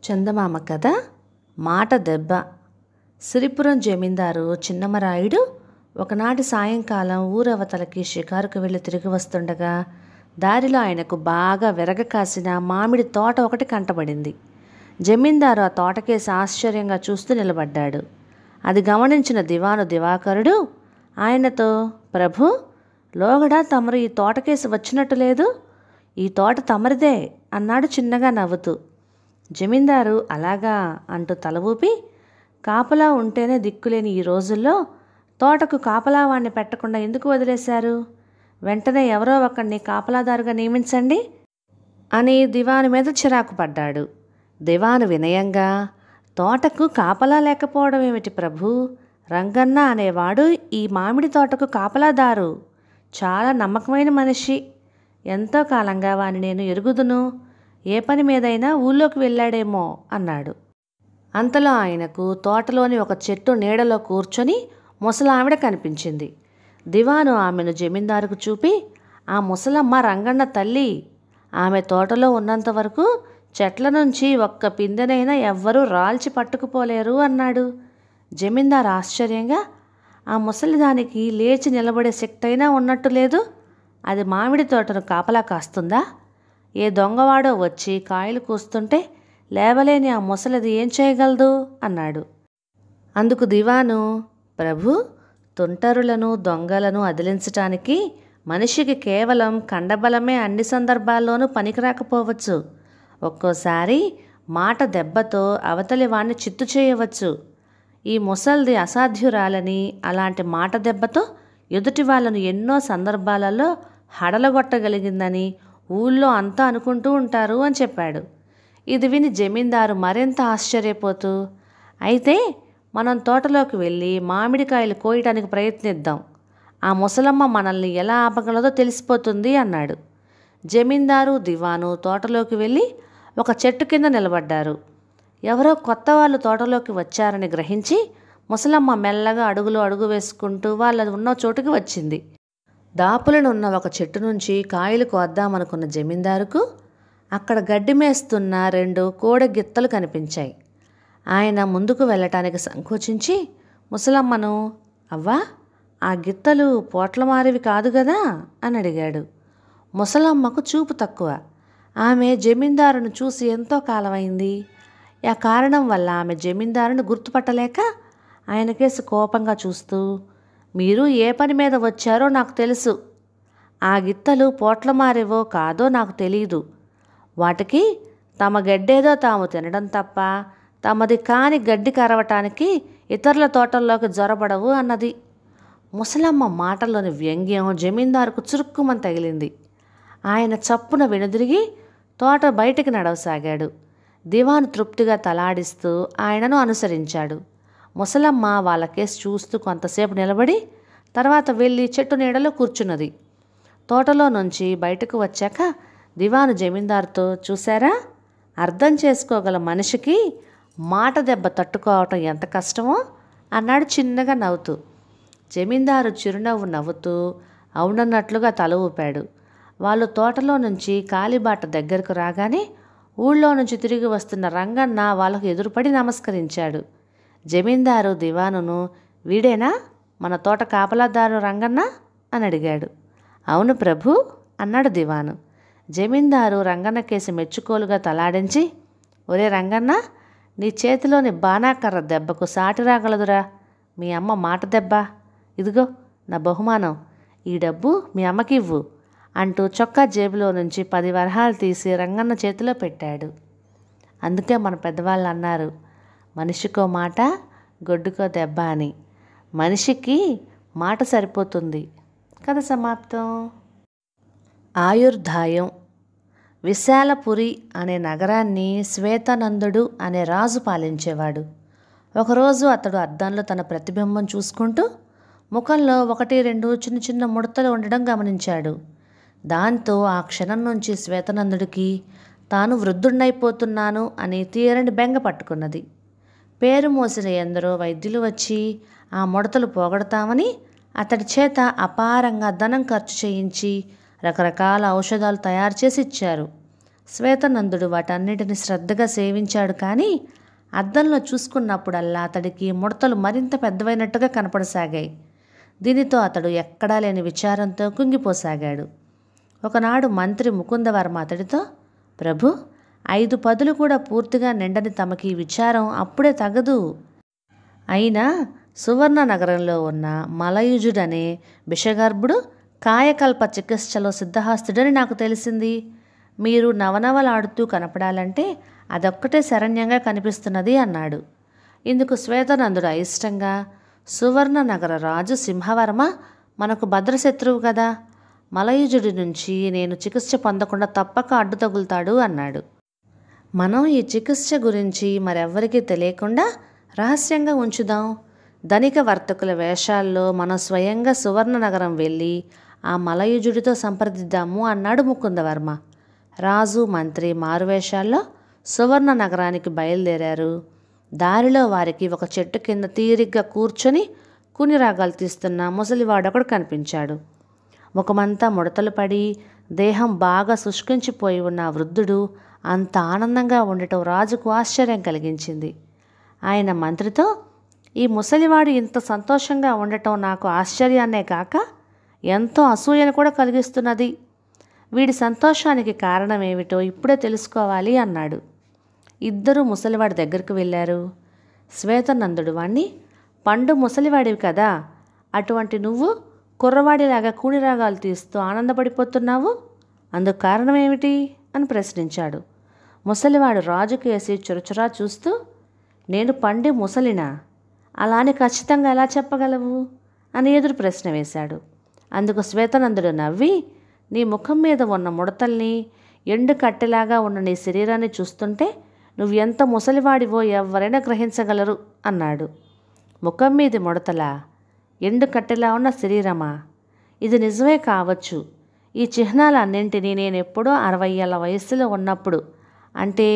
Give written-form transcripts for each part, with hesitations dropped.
చందమామ కథ మాట దెబ్బ. సిరిపురం జమీందారు చిన్నమరాయుడు ఒకనాటి సాయంకాలం ఊరవతలకి షికారుకు వెళ్ళి తిరిగి వస్తుండగా దారిలో ఆయనకు బాగా విరగ కాసిన మామిడి తోట ఒకటి కంటబడింది. జమీందారు ఆ తోటకేసి ఆశ్చర్యంగా చూస్తూ నిలబడ్డాడు. అది గమనించిన దివాను దివాకరుడు ఆయనతో, ప్రభు, లోగడ తమరు ఈ తోటకేసి వచ్చినట్టు లేదు, ఈ తోట తమరిదే అన్నాడు చిన్నగా నవ్వుతూ. జమీందారు అలాగా అంటూ తల ఊపి, కాపలా ఉంటేనే దిక్కులేని ఈ రోజుల్లో తోటకు కాపలావాణ్ణి పెట్టకుండా ఎందుకు వదిలేశారు? వెంటనే ఎవరో ఒకరిని కాపలాదారుగా నియమించండి అని దివాను మీద చిరాకు పడ్డాడు. దివాను వినయంగా, తోటకు కాపలా లేకపోవడం ఏమిటి ప్రభు? రంగన్న అనేవాడు ఈ మామిడి తోటకు కాపలాదారు. చాలా నమ్మకమైన మనిషి. ఎంతో కాలంగా వాని నేను ఎరుగుదును. ఏ పని మీదైనా ఊళ్ళోకి వెళ్ళాడేమో అన్నాడు. అంతలో ఆయనకు తోటలోని ఒక చెట్టు నీడలో కూర్చొని ముసలావిడ కనిపించింది. దివాను ఆమెను జమీందారుకు చూపి, ఆ ముసలమ్మ రంగన్న తల్లి. ఆమె తోటలో ఉన్నంత వరకు చెట్ల నుంచి ఒక్క పిందెనైనా ఎవ్వరూ రాల్చి పట్టుకుపోలేరు అన్నాడు. జమీందారు ఆశ్చర్యంగా, ఆ ముసలిదానికి లేచి నిలబడే శక్తి అయినా ఉన్నట్టు లేదు. అది మామిడి తోటను కాపలా కాస్తుందా? ఏ దొంగవాడో వచ్చి కాయలు కూస్తుంటే లేవలేని ఆ ముసలిది ఏం చేయగలదు అన్నాడు. అందుకు దివాను, ప్రభు, తుంటరులను దొంగలను అదిలించటానికి మనిషికి కేవలం కండబలమే అన్ని సందర్భాల్లోనూ పనికిరాకపోవచ్చు. ఒక్కోసారి మాట దెబ్బతో అవతలి వాణ్ణి చిత్తు చేయవచ్చు. ఈ ముసల్ది అసాధ్యురాలని అలాంటి మాట దెబ్బతో ఎదుటి వాళ్ళను ఎన్నో సందర్భాలలో హడలగొట్టగలిగిందని ఊళ్ళో అంతా అనుకుంటూ ఉంటారు అని చెప్పాడు. ఇది విని జమీందారు మరింత ఆశ్చర్యపోతూ, అయితే మనం తోటలోకి వెళ్ళి మామిడికాయలు కోయటానికి ప్రయత్నిద్దాం. ఆ ముసలమ్మ మనల్ని ఎలా ఆపగలదో తెలిసిపోతుంది అన్నాడు. జమీందారు దివాను తోటలోకి వెళ్ళి ఒక చెట్టు కింద నిలబడ్డారు. ఎవరో కొత్త వాళ్ళు తోటలోకి వచ్చారని గ్రహించి ముసలమ్మ మెల్లగా అడుగులో అడుగు వేసుకుంటూ వాళ్ళది ఉన్న చోటుకి వచ్చింది. దాపులనున్న ఒక చెట్టు నుంచి కాయలు కోద్దామనుకున్న జమీందారుకు అక్కడ గడ్డి మేస్తున్న 2 కోడె గిత్తలు కనిపించాయి. ఆయన ముందుకు వెళ్ళటానికి సంకోచించి ముసలమ్మను, అవ్వా, ఆ గిత్తలు పోట్లమారివి కాదు గదా అని అడిగాడు. ముసలమ్మకు చూపు తక్కువ. ఆమె జమీందారును చూసి ఎంతో కాలమైంది. ఆ కారణం వల్ల ఆమె జమీందారును గుర్తుపట్టలేక ఆయనకేసి కోపంగా చూస్తూ, మీరు ఏ పని మీద వచ్చారో నాకు తెలుసు. ఆ గిత్తలు పోట్లమారేవో కాదో నాకు తెలీదు. వాటికి తమ గడ్డేదో తాము తినడం తప్ప తమది కాని గడ్డి కరవటానికి ఇతరుల తోటల్లోకి జొరబడవు అన్నది. ముసలమ్మ మాటల్లోని వ్యంగ్యం జమీందారుకు చురుక్కుమని తగిలింది. ఆయన చప్పున వెనుదిరిగి తోట బయటికి నడవసాగాడు. దివాను తృప్తిగా తలాడిస్తూ ఆయనను అనుసరించాడు. ముసలమ్మ వాళ్ళకేసి చూస్తూ కొంతసేపు నిలబడి తర్వాత వెళ్ళి చెట్టు నీడలో కూర్చున్నది. తోటలో నుంచి బయటకు వచ్చాక దివాను జమీందారుతో, చూశారా, అర్థం చేసుకోగల మనిషికి మాట దెబ్బ తట్టుకోవటం ఎంత కష్టమో అన్నాడు చిన్నగా నవ్వుతూ. జమీందారు చిరునవ్వు నవ్వుతూ అవునన్నట్లుగా తల ఊపాడు. వాళ్ళు తోటలో నుంచి కాలిబాట దగ్గరకు రాగానే ఊళ్ళో నుంచి తిరిగి వస్తున్న రంగన్న వాళ్ళకు ఎదురుపడి నమస్కరించాడు. జమీందారు దివానును, వీడేనా మన తోట కాపలాదారు రంగన్న అని అడిగాడు. అవును ప్రభు అన్నాడు దివాను. జమీందారు రంగన్న కేసి మెచ్చుకోలుగా తలాడించి, ఒరే రంగన్న, నీ చేతిలోని బాణాకర్ర దెబ్బకు సాటి రాగలదురా మీ అమ్మ మాట దెబ్బ. ఇదిగో నా బహుమానం, ఈ డబ్బు మీ అమ్మకి ఇవ్వు అంటూ చొక్కా జేబులో నుంచి 10 వరహాలు తీసి రంగన్న చేతిలో పెట్టాడు. అందుకే మన పెద్దవాళ్ళు అన్నారు, మనిషికో మాట గొడ్డుకో దెబ్బ అని. మనిషికి మాట సరిపోతుంది. కథ సమాప్తం. ఆయుర్దాయం. విశాలపురి అనే నగరాన్ని శ్వేతానందుడు అనే రాజు పాలించేవాడు. ఒకరోజు అతడు అద్దంలో తన ప్రతిబింబం చూసుకుంటూ ముఖంలో 1-2 చిన్న చిన్న ముడతలు ఉండడం గమనించాడు. దాంతో ఆ క్షణం నుంచి శ్వేతానందుడికి తాను వృద్ధుడినైపోతున్నాను అని తీరని బెంగ పట్టుకున్నది. పేరు మోసిన ఎందరో వైద్యులు వచ్చి ఆ ముడతలు పోగొడతామని అతడి చేత అపారంగా ధనం ఖర్చు చేయించి రకరకాల ఔషధాలు తయారు చేసి ఇచ్చారు. శ్వేతనందుడు వాటన్నిటిని శ్రద్ధగా సేవించాడు. కానీ అద్దంలో చూసుకున్నప్పుడల్లా అతడికి ముడతలు మరింత పెద్దవైనట్టుగా కనపడసాగాయి. దీనితో అతడు ఎక్కడా లేని విచారంతో కుంగిపోసాగాడు. ఒకనాడు మంత్రి ముకుందవర్మ అతడితో, ప్రభు, 5 పదులు కూడా పూర్తిగా నిండని తమకి ఈ విచారం అప్పుడే తగదు. అయినా సువర్ణ నగరంలో ఉన్న మలయుజుడనే బిషగర్భుడు కాయకల్ప చికిత్సలో సిద్ధహస్తుడని నాకు తెలిసింది. మీరు నవనవలాడుతూ కనపడాలంటే అదొక్కటే శరణ్యంగా కనిపిస్తున్నది అన్నాడు. ఇందుకు శ్వేతనందుడు అయిష్టంగా, సువర్ణ నగర రాజు సింహవర్మ మనకు భద్రశత్రువు కదా, మలయుజుడి నుంచి నేను చికిత్స పొందకుండా తప్పక అడ్డు తగులుతాడు అన్నాడు. మనం ఈ చికిత్స గురించి మరెవ్వరికీ తెలియకుండా రహస్యంగా ఉంచుదాం. ధనిక వర్తకుల వేషాల్లో మనం స్వయంగా సువర్ణ నగరం వెళ్ళి ఆ మలయుజుడితో సంప్రదిద్దాము అన్నాడు ముకుందవర్మ. రాజు మంత్రి మారువేషాల్లో సువర్ణ నగరానికి బయలుదేరారు. దారిలో వారికి ఒక చెట్టు కింద తీరిగ్గా కూర్చొని కునిరాగాలు తీస్తున్న ముసలివాడొకడు కనిపించాడు. ముఖమంతా ముడతలు పడి దేహం బాగా శుష్కించిపోయి ఉన్న వృద్ధుడు అంత ఆనందంగా ఉండటం రాజుకు ఆశ్చర్యం కలిగించింది. ఆయన మంత్రితో, ఈ ముసలివాడు ఇంత సంతోషంగా ఉండటం నాకు ఆశ్చర్యాన్నే కాక ఎంతో అసూయను కూడా కలిగిస్తున్నది. వీడి సంతోషానికి కారణమేమిటో ఇప్పుడే తెలుసుకోవాలి అన్నాడు. ఇద్దరూ ముసలివాడి దగ్గరకు వెళ్ళారు. శ్వేతనందుడు వాణ్ణి, పండు ముసలివాడివి కదా, అటువంటి నువ్వు కుర్రవాడిలాగా కూనిరాగాలు తీస్తూ ఆనందపడిపోతున్నావు, అందుకు కారణమేమిటి అని ప్రశ్నించాడు. ముసలివాడు రాజుకేసి చురచురా చూస్తూ, నేను పండి ముసలినా, అలా అని ఖచ్చితంగా ఎలా చెప్పగలవు అని ఎదురు ప్రశ్న వేశాడు. అందుకు శ్వేతనందుడు నవ్వి, నీ ముఖం మీద ఉన్న ముడతల్ని, ఎండు కట్టెలాగా ఉన్న నీ శరీరాన్ని చూస్తుంటే నువ్వు ఎంత ముసలివాడివో ఎవరైనా గ్రహించగలరు అన్నాడు. ముఖం మీది ముడతలా, ఎండు కట్టెలా ఉన్న శరీరమా? ఇది నిజమే కావచ్చు. ఈ చిహ్నాలన్నింటినీ నేనెప్పుడో 60 ఏళ్ల వయస్సులో ఉన్నప్పుడు, అంటే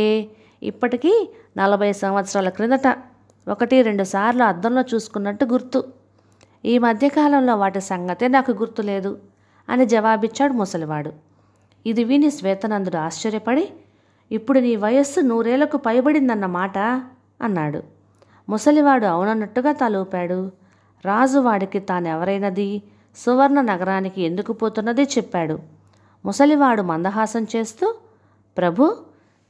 ఇప్పటికీ 40 సంవత్సరాల క్రిందట 1-2 సార్లు అద్దంలో చూసుకున్నట్టు గుర్తు. ఈ మధ్యకాలంలో వాటి సంగతే నాకు గుర్తులేదు అని జవాబిచ్చాడు ముసలివాడు. ఇది విని శ్వేతనందుడు ఆశ్చర్యపడి, ఇప్పుడు నీ వయస్సు 100 ఏళ్లకు పైబడిందన్నమాట అన్నాడు. ముసలివాడు అవునన్నట్టుగా తలూపాడు. రాజు వాడికి తానెవరైనది, సువర్ణ నగరానికి ఎందుకు పోతున్నది చెప్పాడు. ముసలివాడు మందహాసం చేస్తూ, ప్రభు,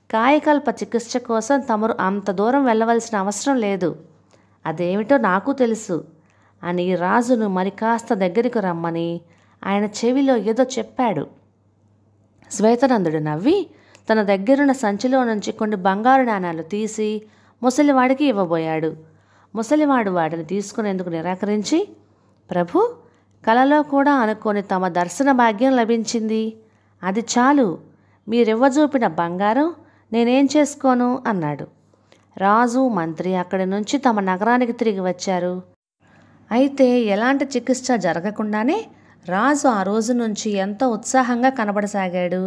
కాయకల్ప చికిత్స కోసం తమరు అంత దూరం వెళ్ళవలసిన అవసరం లేదు, అదేమిటో నాకు తెలుసు అని రాజును మరి కాస్త దగ్గరికి రమ్మని ఆయన చెవిలో ఏదో చెప్పాడు. శ్వేతనందుడు నవ్వి తన దగ్గరున్న సంచిలో నుంచి కొన్ని బంగారు నాణాలు తీసి ముసలివాడికి ఇవ్వబోయాడు. ముసలివాడు వాటిని తీసుకునేందుకు నిరాకరించి, ప్రభు, కలలో కూడా అనుకోని తమ దర్శన భాగ్యం లభించింది, అది చాలు, మీరివ్వజూపిన బంగారం నేనేం చేసుకోను అన్నాడు. రాజు మంత్రి అక్కడి నుంచి తమ నగరానికి తిరిగి వచ్చారు. అయితే ఎలాంటి చికిత్స జరగకుండానే రాజు ఆ రోజు నుంచి ఎంతో ఉత్సాహంగా కనబడసాగాడు.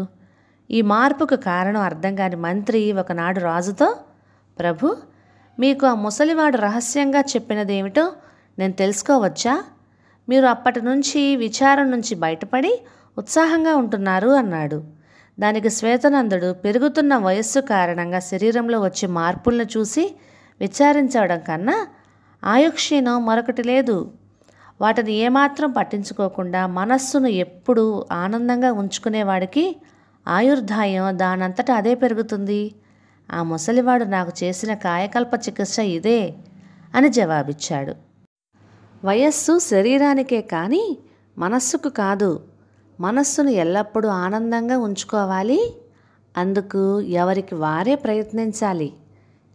ఈ మార్పుకు కారణం అర్థం కాని మంత్రి ఒకనాడు రాజుతో, ప్రభు, మీకు ఆ ముసలివాడు రహస్యంగా చెప్పినదేమిటో నేను తెలుసుకోవచ్చా? మీరు అప్పటి నుంచి విచారం నుంచి బయటపడి ఉత్సాహంగా ఉంటున్నారు అన్నాడు. దానికి శ్వేతనందుడు పెరుగుతున్న వయస్సు కారణంగా శరీరంలో వచ్చే మార్పులను చూసి విచారించడం కన్నా ఆయుక్షీణం మరొకటి లేదు. వాటిని ఏమాత్రం పట్టించుకోకుండా మనస్సును ఎప్పుడూ ఆనందంగా ఉంచుకునేవాడికి ఆయుర్దాయం దానంతటా అదే పెరుగుతుంది. ఆ ముసలివాడు నాకు చేసిన కాయకల్ప చికిత్స ఇదే అని జవాబిచ్చాడు. వయస్సు శరీరానికే కానీ మనస్సుకు కాదు. మనస్సును ఎల్లప్పుడూ ఆనందంగా ఉంచుకోవాలి. అందుకు ఎవరికి వారే ప్రయత్నించాలి.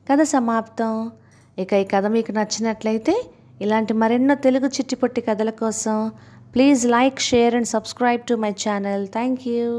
కథ సమాప్తం. ఇక ఈ కథ మీకు నచ్చినట్లయితే ఇలాంటి మరెన్నో తెలుగు చిట్టిపొట్టి కథల కోసం please like, share and subscribe to my channel. Thank you.